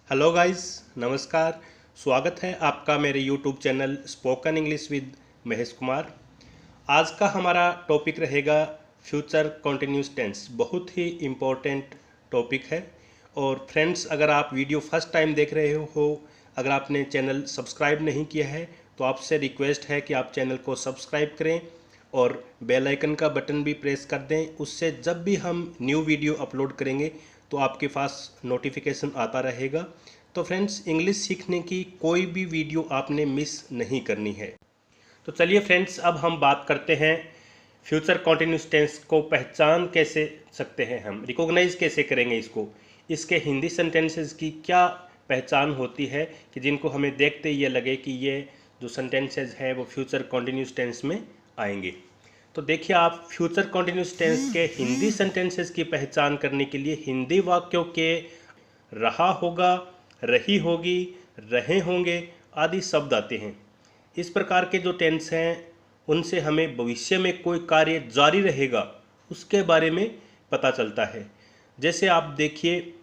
Hello guys, नमस्कार। स्वागत है आपका मेरे YouTube channel spoken English with Mahesh Kumar. आज का हमारा टॉपिक रहेगा फ्यूचर कंटिन्यूस टेंस। बहुत ही इम्पोर्टेंट टॉपिक है। और फ्रेंड्स, अगर आप वीडियो फर्स्ट टाइम देख रहे हो, अगर आपने चैनल सब्सक्राइब नहीं किया है तो आपसे रिक्वेस्ट है कि आप चैनल को सब्सक्राइब करें और बेल आइकन का बटन भी प्रेस कर दें। उससे जब भी हम न्यू वीडियो अपलोड करेंगे तो आपके पास नोटिफिकेशन आता रहेगा। तो फ्रेंड्स, इंग्लिश सीखने की कोई भी वीडियो आपने मिस नहीं करनी है। तो चलिए फ्रेंड्स, अब हम बात करते हैं फ्यूचर कॉन्टिन्यूस टेंस को पहचान कैसे सकते हैं, हम रिकॉग्नाइज कैसे करेंगे इसको। इसके हिंदी सेंटेंसेस की क्या पहचान होती है कि जिनको हमें देखते ये लगे कि ये जो सेंटेंसेस है वो फ्यूचर कॉन्टिन्यूस टेंस में आएंगे। तो देखिए, आप फ्यूचर कॉन्टिन्यूस टेंस के हिंदी सेंटेंसेस की पहचान करने के लिए हिंदी वाक्यों के रहा होगा, रही होगी, रहे होंगे आदि शब्द आते हैं। इस प्रकार के जो टेंस हैं उनसे हमें भविष्य में कोई कार्य जारी रहेगा उसके बारे में पता चलता है। जैसे आप देखिए,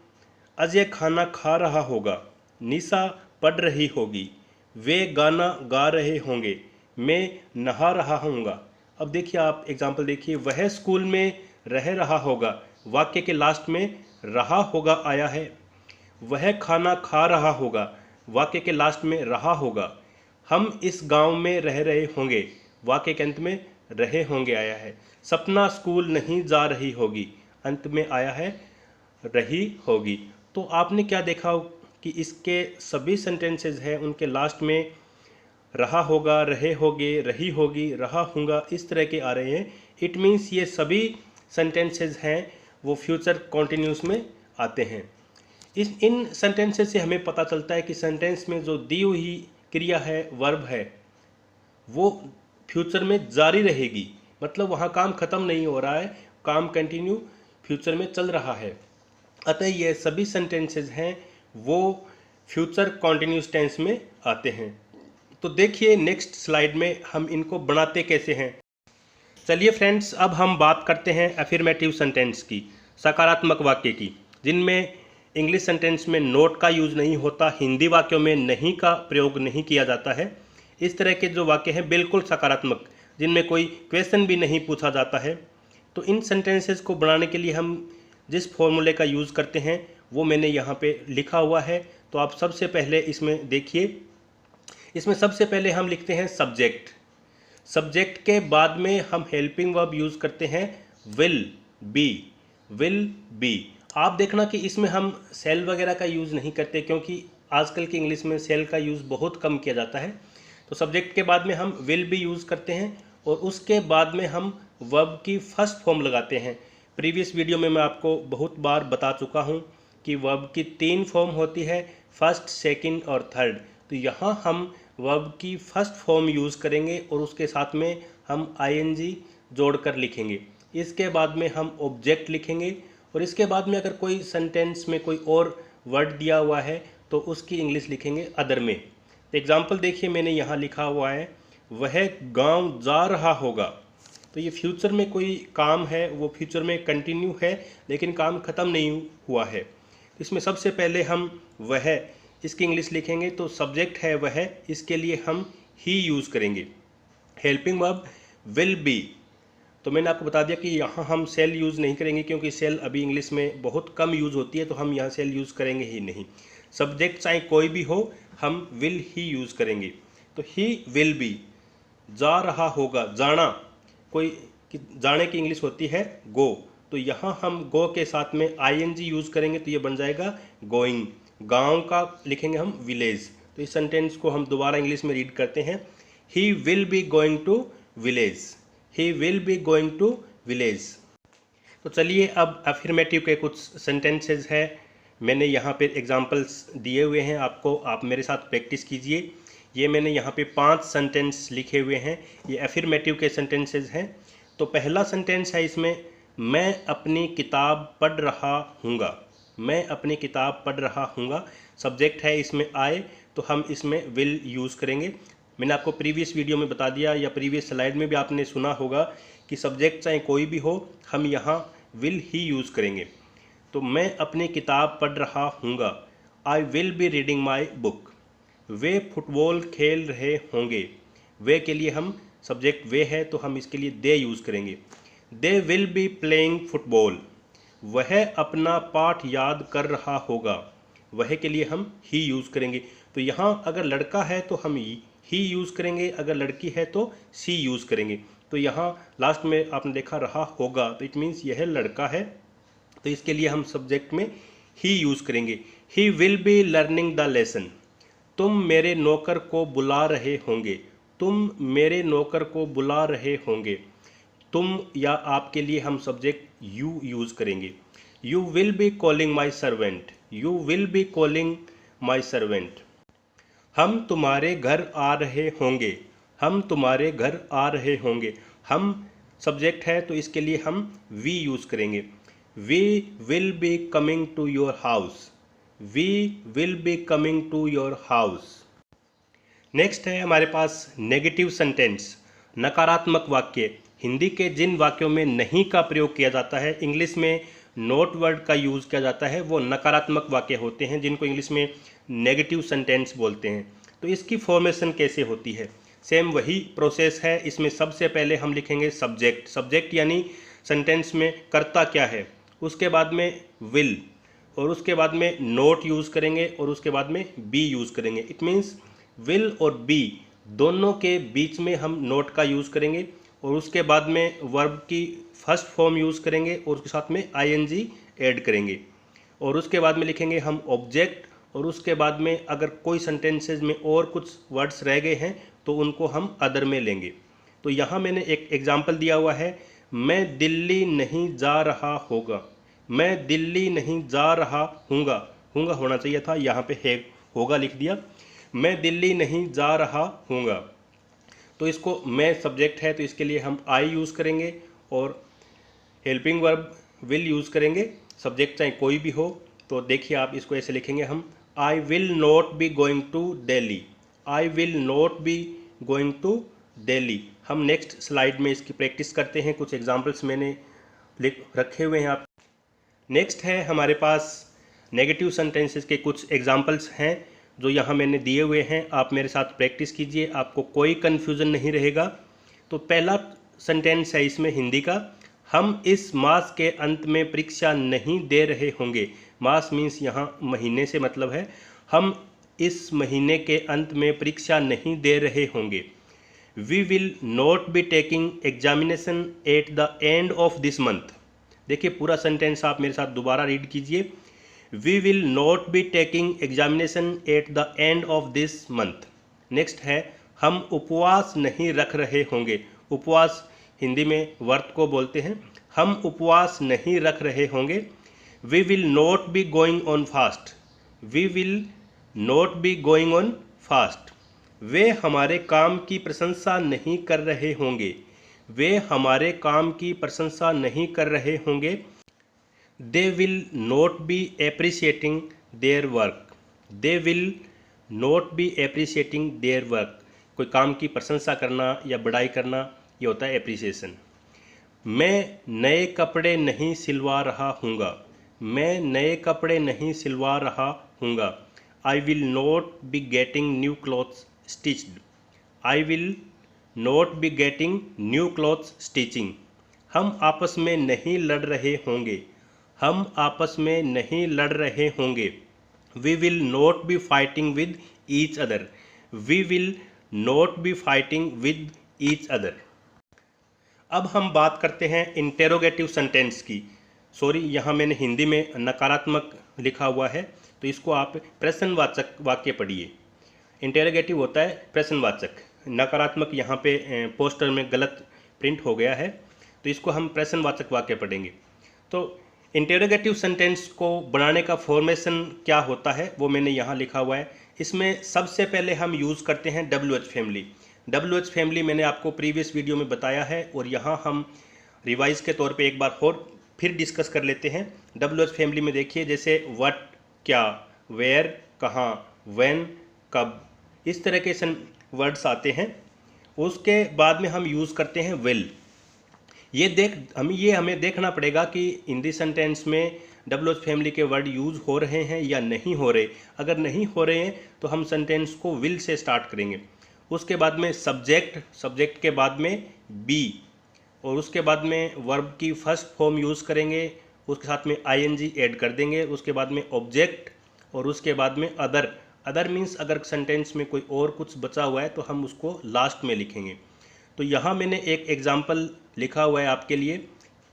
अजय खाना खा रहा होगा, निशा पढ़ रही होगी, वे गाना गा रहे होंगे, मैं नहा रहा हूँगा। अब देखिए, आप एग्जाम्पल देखिए, वह स्कूल में रह रहा होगा, वाक्य के लास्ट में रहा होगा आया है। वह खाना खा रहा होगा, वाक्य के लास्ट में रहा होगा। हम इस गांव में रह रहे होंगे, वाक्य के अंत में रहे होंगे आया है। सपना स्कूल नहीं जा रही होगी, अंत में आया है रही होगी। तो आपने क्या देखा कि इसके सभी सेंटेंसेस हैं उनके लास्ट में रहा होगा, रहे होगे, रही होगी, रहा होगा, इस तरह के आ रहे हैं। इट मीन्स ये सभी सेंटेंसेस हैं वो फ्यूचर कॉन्टिन्यूस में आते हैं। इन सेंटेंसेस से हमें पता चलता है कि सेंटेंस में जो दी हुई क्रिया है, वर्ब है, वो फ्यूचर में जारी रहेगी। मतलब वहाँ काम खत्म नहीं हो रहा है, काम कंटिन्यू फ्यूचर में चल रहा है। अतः ये सभी सेंटेंसेस हैं वो फ्यूचर कॉन्टिन्यूस टेंस में आते हैं। तो देखिए, नेक्स्ट स्लाइड में हम इनको बनाते कैसे हैं। चलिए फ्रेंड्स, अब हम बात करते हैं अफर्मेटिव सेंटेंस की, सकारात्मक वाक्य की, जिनमें इंग्लिश सेंटेंस में नोट का यूज़ नहीं होता, हिंदी वाक्यों में नहीं का प्रयोग नहीं किया जाता है। इस तरह के जो वाक्य हैं बिल्कुल सकारात्मक, जिनमें कोई क्वेश्चन भी नहीं पूछा जाता है। तो इन सेंटेंसेस को बनाने के लिए हम जिस फॉर्मूले का यूज़ करते हैं वो मैंने यहाँ पे लिखा हुआ है। तो आप सबसे पहले इसमें देखिए, इसमें सबसे पहले हम लिखते हैं सब्जेक्ट। सब्जेक्ट के बाद में हम हेल्पिंग वर्ब यूज़ करते हैं विल बी। विल बी, आप देखना कि इसमें हम सेल वगैरह का यूज़ नहीं करते, क्योंकि आजकल की इंग्लिश में सेल का यूज़ बहुत कम किया जाता है। तो सब्जेक्ट के बाद में हम विल बी यूज़ करते हैं और उसके बाद में हम वर्ब की फर्स्ट फॉर्म लगाते हैं। प्रीवियस वीडियो में मैं आपको बहुत बार बता चुका हूँ कि वर्ब की 3 फॉर्म होती है, फर्स्ट, सेकंड और थर्ड। तो यहाँ हम वर्ब की फर्स्ट फॉर्म यूज़ करेंगे और उसके साथ में हम आईएनजी जोड़कर लिखेंगे। इसके बाद में हम ऑब्जेक्ट लिखेंगे और इसके बाद में अगर कोई सेंटेंस में कोई और वर्ड दिया हुआ है तो उसकी इंग्लिश लिखेंगे अदर में। तो एग्जांपल देखिए, मैंने यहाँ लिखा हुआ है वह गांव जा रहा होगा। तो ये फ्यूचर में कोई काम है, वो फ्यूचर में कंटिन्यू है लेकिन काम ख़त्म नहीं हुआ है। इसमें सबसे पहले हम वह, इसकी इंग्लिश लिखेंगे। तो सब्जेक्ट है वह, इसके लिए हम ही यूज़ करेंगे। हेल्पिंग वर्ब विल बी, तो मैंने आपको बता दिया कि यहाँ हम सेल यूज़ नहीं करेंगे क्योंकि सेल अभी इंग्लिश में बहुत कम यूज़ होती है, तो हम यहाँ सेल यूज़ करेंगे ही नहीं। सब्जेक्ट चाहे कोई भी हो, हम विल ही यूज़ करेंगे। तो ही विल बी, जा रहा होगा, जाना, कोई जाने की इंग्लिश होती है गो। तो यहाँ हम गो के साथ में आईएनजी यूज़ करेंगे तो ये बन जाएगा गोइंग। गांव का लिखेंगे हम विलेज। तो इस सेंटेंस को हम दोबारा इंग्लिश में रीड करते हैं, he will be going to village. He will be going to village. तो चलिए, अब अफर्मेटिव के कुछ सेंटेंसेस हैं, मैंने यहाँ पे एग्जांपल्स दिए हुए हैं आपको, आप मेरे साथ प्रैक्टिस कीजिए। ये मैंने यहाँ पे 5 सेंटेंस लिखे हुए हैं, ये अफर्मेटिव के सेंटेंसेस हैं। तो पहला सेंटेंस है इसमें, मैं अपनी किताब पढ़ रहा हूँगा। मैं अपनी किताब पढ़ रहा हूँगा, सब्जेक्ट है इसमें आए, तो हम इसमें विल यूज़ करेंगे। मैंने आपको प्रीवियस वीडियो में बता दिया या प्रीवियस स्लाइड में भी आपने सुना होगा कि सब्जेक्ट चाहे कोई भी हो, हम यहाँ विल ही यूज़ करेंगे। तो मैं अपनी किताब पढ़ रहा हूँगा, I will be reading my book. वे फुटबॉल खेल रहे होंगे। वे के लिए हम सब्जेक्ट वे है तो हम इसके लिए दे यूज़ करेंगे। They will be playing football. वह अपना पाठ याद कर रहा होगा। वह के लिए हम ही यूज़ करेंगे। तो यहाँ अगर लड़का है तो हम ही यूज़ करेंगे, अगर लड़की है तो सी यूज़ करेंगे। तो यहाँ लास्ट में आपने देखा रहा होगा, तो इट मीन्स यह लड़का है, तो इसके लिए हम सब्जेक्ट में ही यूज़ करेंगे। ही will be learning the lesson. तुम मेरे नौकर को बुला रहे होंगे। तुम मेरे नौकर को बुला रहे होंगे। तुम या आपके लिए हम सब्जेक्ट यू यूज़ करेंगे। You will be calling my servant. You will be calling my servant. हम तुम्हारे घर आ रहे होंगे। हम तुम्हारे घर आ रहे होंगे। हम सब्जेक्ट है तो इसके लिए हम वी यूज़ करेंगे। We will be coming to your house. We will be coming to your house. Next है हमारे पास नेगेटिव सेंटेंस, नकारात्मक वाक्य। हिंदी के जिन वाक्यों में नहीं का प्रयोग किया जाता है, इंग्लिश में नॉट वर्ड का यूज़ किया जाता है, वो नकारात्मक वाक्य होते हैं, जिनको इंग्लिश में नेगेटिव सेंटेंस बोलते हैं। तो इसकी फॉर्मेशन कैसे होती है? सेम वही प्रोसेस है। इसमें सबसे पहले हम लिखेंगे सब्जेक्ट। सब्जेक्ट यानी सेंटेंस में करता क्या है, उसके बाद में विल, और उसके बाद में नोट यूज़ करेंगे, और उसके बाद में बी यूज़ करेंगे। इट मीन्स विल और बी दोनों के बीच में हम नोट का यूज़ करेंगे, और उसके बाद में वर्ब की फर्स्ट फॉर्म यूज़ करेंगे, और उसके साथ में आईएनजी ऐड करेंगे, और उसके बाद में लिखेंगे हम ऑब्जेक्ट, और उसके बाद में अगर कोई सेंटेंसेज में और कुछ वर्ड्स रह गए हैं तो उनको हम अदर में लेंगे। तो यहाँ मैंने एक एग्जाम्पल दिया हुआ है, मैं दिल्ली नहीं जा रहा होगा। मैं दिल्ली नहीं जा रहा हूँगा। हूँगा होना चाहिए था, यहाँ पे है होगा लिख दिया। मैं दिल्ली नहीं जा रहा हूँगा। तो इसको मैं सब्जेक्ट है तो इसके लिए हम आई यूज़ करेंगे, और हेल्पिंग वर्ब विल यूज़ करेंगे, सब्जेक्ट चाहे कोई भी हो। तो देखिए आप इसको ऐसे लिखेंगे हम, I will not be going to Delhi. I will not be going to Delhi. हम नेक्स्ट स्लाइड में इसकी प्रैक्टिस करते हैं। कुछ एग्जाम्पल्स मैंने लिख रखे हुए हैं आप। नेक्स्ट है हमारे पास नेगेटिव सेंटेंसेस के कुछ एग्जाम्पल्स हैं जो यहाँ मैंने दिए हुए हैं। आप मेरे साथ प्रैक्टिस कीजिए, आपको कोई कन्फ्यूज़न नहीं रहेगा। तो पहला सेंटेंस है इसमें हिंदी का, हम इस मास के अंत में परीक्षा नहीं दे रहे होंगे। मास मीन्स यहाँ महीने से मतलब है। हम इस महीने के अंत में परीक्षा नहीं दे रहे होंगे। We will not be taking examination at the end of this month. देखिए पूरा सेंटेंस आप मेरे साथ दोबारा रीड कीजिए। We will not be taking examination at the end of this month. Next है, हम उपवास नहीं रख रहे होंगे। उपवास हिंदी में व्रत को बोलते हैं। हम उपवास नहीं रख रहे होंगे। We will not be going on fast. We will not be going on fast. वे हमारे काम की प्रशंसा नहीं कर रहे होंगे। वे हमारे काम की प्रशंसा नहीं कर रहे होंगे। They will not B appreciating their work. They will not B appreciating their work. कोई काम की प्रशंसा करना या बड़ाई करना, ये होता है एप्रिसिएशन। मैं नए कपड़े नहीं सिलवा रहा हूँगा। मैं नए कपड़े नहीं सिलवा रहा हूँगा। I will not be getting new clothes stitched. I will not be getting new clothes stitching. हम आपस में नहीं लड़ रहे होंगे। हम आपस में नहीं लड़ रहे होंगे। We will not be fighting with each other. We will not be fighting with each other. अब हम बात करते हैं इंटेरोगेटिव सेंटेंस की। सॉरी, यहाँ मैंने हिंदी में नकारात्मक लिखा हुआ है, तो इसको आप प्रश्नवाचक वाक्य पढ़िए। इंटेरोगेटिव होता है प्रश्नवाचक, नकारात्मक यहाँ पे पोस्टर में गलत प्रिंट हो गया है, तो इसको हम प्रश्नवाचक वाक्य पढ़ेंगे। तो इंटेरोगेटिव सेंटेंस को बनाने का फॉर्मेशन क्या होता है वो मैंने यहाँ लिखा हुआ है। इसमें सबसे पहले हम यूज़ करते हैं WH फैमिली। WH फैमिली मैंने आपको प्रीवियस वीडियो में बताया है, और यहाँ हम रिवाइज के तौर पे एक बार और फिर डिस्कस कर लेते हैं। WH फैमिली में देखिए, जैसे व्हाट क्या, वेयर कहाँ, व्हेन कब, इस तरह के वर्ड्स आते हैं। उसके बाद में हम यूज़ करते हैं विल। ये हमें देखना पड़ेगा कि हिंदी सेंटेंस में डब्ल्यू एच फैमिली के वर्ड यूज़ हो रहे हैं या नहीं हो रहे। अगर नहीं हो रहे हैं तो हम सेंटेंस को विल से स्टार्ट करेंगे। उसके बाद में सब्जेक्ट के बाद में बी, और उसके बाद में वर्ब की फर्स्ट फॉर्म यूज़ करेंगे, उसके साथ में आईएनजी ऐड कर देंगे, उसके बाद में ऑब्जेक्ट, और उसके बाद में अदर मीन्स अगर सेंटेंस में कोई और कुछ बचा हुआ है तो हम उसको लास्ट में लिखेंगे। तो यहाँ मैंने एक एग्जाम्पल लिखा हुआ है आपके लिए।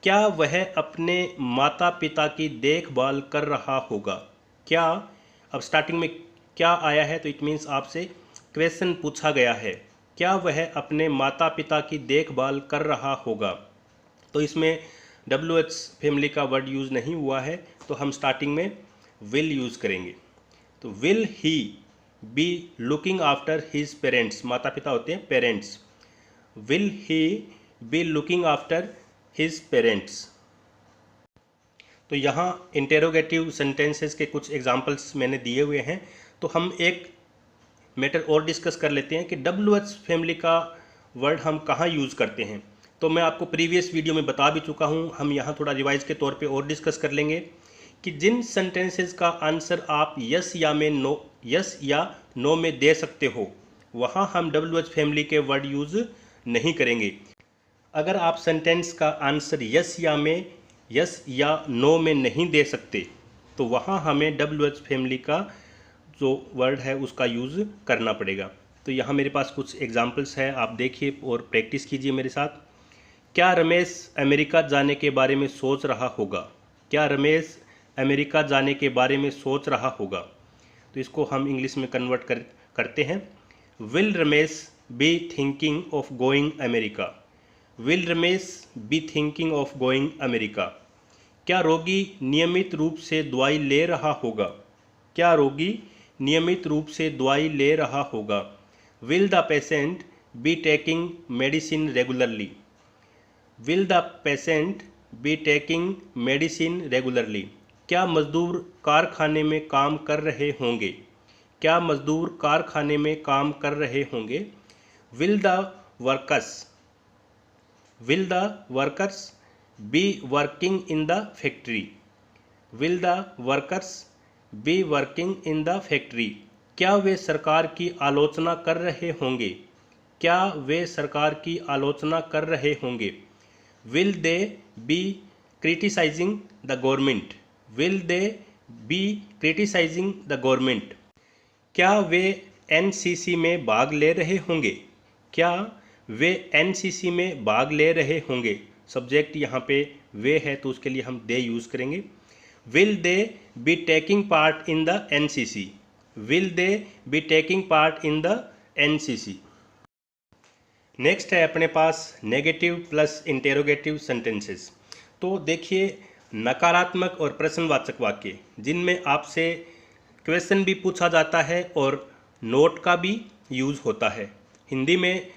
क्या वह अपने माता पिता की देखभाल कर रहा होगा? क्या, अब स्टार्टिंग में क्या आया है तो इट मीन्स आपसे क्वेश्चन पूछा गया है, क्या वह अपने माता पिता की देखभाल कर रहा होगा? तो इसमें डब्ल्यू एच फैमिली का वर्ड यूज़ नहीं हुआ है, तो हम स्टार्टिंग में विल यूज़ करेंगे। तो will he be looking after his parents, माता पिता होते हैं parents. Will he be looking after his parents. तो यहाँ इंटेरोगेटिव सेंटेंसेस के कुछ एग्जांपल्स मैंने दिए हुए हैं। तो हम एक मैटर और डिस्कस कर लेते हैं कि डब्ल्यू एच फैमिली का वर्ड हम कहाँ यूज़ करते हैं। तो मैं आपको प्रीवियस वीडियो में बता भी चुका हूँ, हम यहाँ थोड़ा रिवाइज के तौर पे और डिस्कस कर लेंगे कि जिन सेंटेंसेस का आंसर आप यस या नो में दे सकते हो, वहाँ हम डब्ल्यू एच फैमिली के वर्ड यूज़ नहीं करेंगे। अगर आप सेंटेंस का आंसर यस या नो में नहीं दे सकते तो वहाँ हमें डब्ल्यू एच फैमिली का जो वर्ड है उसका यूज़ करना पड़ेगा। तो यहाँ मेरे पास कुछ एग्जांपल्स है, आप देखिए और प्रैक्टिस कीजिए मेरे साथ। क्या रमेश अमेरिका जाने के बारे में सोच रहा होगा? क्या रमेश अमेरिका जाने के बारे में सोच रहा होगा? तो इसको हम इंग्लिश में कन्वर्ट करते हैं। Will Ramesh be thinking of going America? Will Ramesh be thinking of going America? क्या रोगी नियमित रूप से दवाई ले रहा होगा? क्या रोगी नियमित रूप से दवाई ले रहा होगा? Will the patient be taking medicine regularly? Will the patient be taking medicine regularly? क्या मजदूर कारखाने में काम कर रहे होंगे? क्या मजदूर कारखाने में काम कर रहे होंगे? Will the workers be working in the factory? Will the workers be working in the factory? क्या वे सरकार की आलोचना कर रहे होंगे? क्या वे सरकार की आलोचना कर रहे होंगे? Will they be criticising the government? Will they be criticising the government? क्या वे एनसीसी में भाग ले रहे होंगे? क्या वे एनसीसी में भाग ले रहे होंगे? सब्जेक्ट यहाँ पे वे है तो उसके लिए हम दे यूज़ करेंगे। Will they be taking part in the NCC? Will they be taking part in the NCC? Next है अपने पास नेगेटिव प्लस इंटेरोगेटिव सेंटेंसेस। तो देखिए, नकारात्मक और प्रश्नवाचक वाक्य जिनमें आपसे क्वेश्चन भी पूछा जाता है और नोट का भी यूज़ होता है। हिंदी में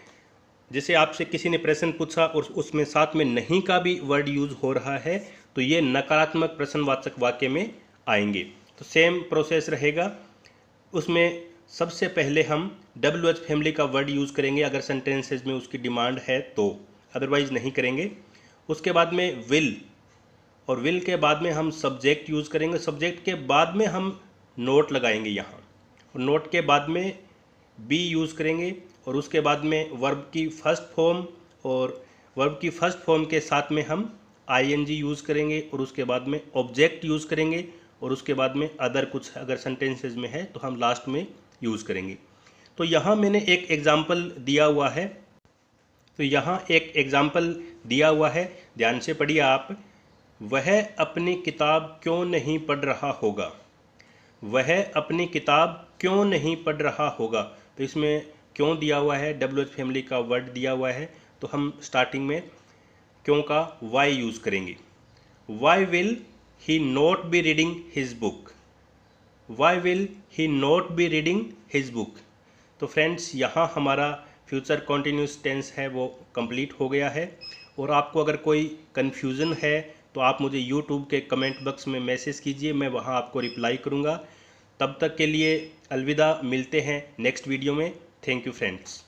जैसे आपसे किसी ने प्रश्न पूछा और उसमें साथ में नहीं का भी वर्ड यूज़ हो रहा है तो ये नकारात्मक प्रश्नवाचक वाक्य में आएंगे। तो सेम प्रोसेस रहेगा। उसमें सबसे पहले हम डब्ल्यू एच फैमिली का वर्ड यूज़ करेंगे अगर सेंटेंसेज में उसकी डिमांड है तो, अदरवाइज़ नहीं करेंगे। उसके बाद में विल, और विल के बाद में हम सब्जेक्ट यूज़ करेंगे। सब्जेक्ट के बाद में हम नोट लगाएंगे यहाँ, और नोट के बाद में बी यूज़ करेंगे, और उसके बाद में वर्ब की फर्स्ट फॉर्म, और वर्ब की फर्स्ट फॉर्म के साथ में हम आईएनजी यूज़ करेंगे, और उसके बाद में ऑब्जेक्ट यूज़ करेंगे, और उसके बाद में अदर कुछ अगर सेंटेंसेज में है तो हम लास्ट में यूज़ करेंगे। तो यहाँ मैंने एक एग्जाम्पल दिया हुआ है। तो यहाँ एक एग्जाम्पल दिया हुआ है, ध्यान से पढ़िए आप। वह अपनी किताब क्यों नहीं पढ़ रहा होगा? वह अपनी किताब क्यों नहीं पढ़ रहा होगा? तो इसमें क्यों दिया हुआ है, डब्ल्यू एच फैमिली का वर्ड दिया हुआ है, तो हम स्टार्टिंग में क्यों का वाई यूज़ करेंगे। Why will he not be reading his book? Why will he not be reading his book? तो फ्रेंड्स, यहाँ हमारा फ्यूचर कॉन्टिन्यूस टेंस है वो कंप्लीट हो गया है। और आपको अगर कोई कन्फ्यूज़न है तो आप मुझे यूट्यूब के कमेंट बॉक्स में मैसेज कीजिए, मैं वहाँ आपको रिप्लाई करूँगा। तब तक के लिए अलविदा, मिलते हैं नेक्स्ट वीडियो में। Thank you friends.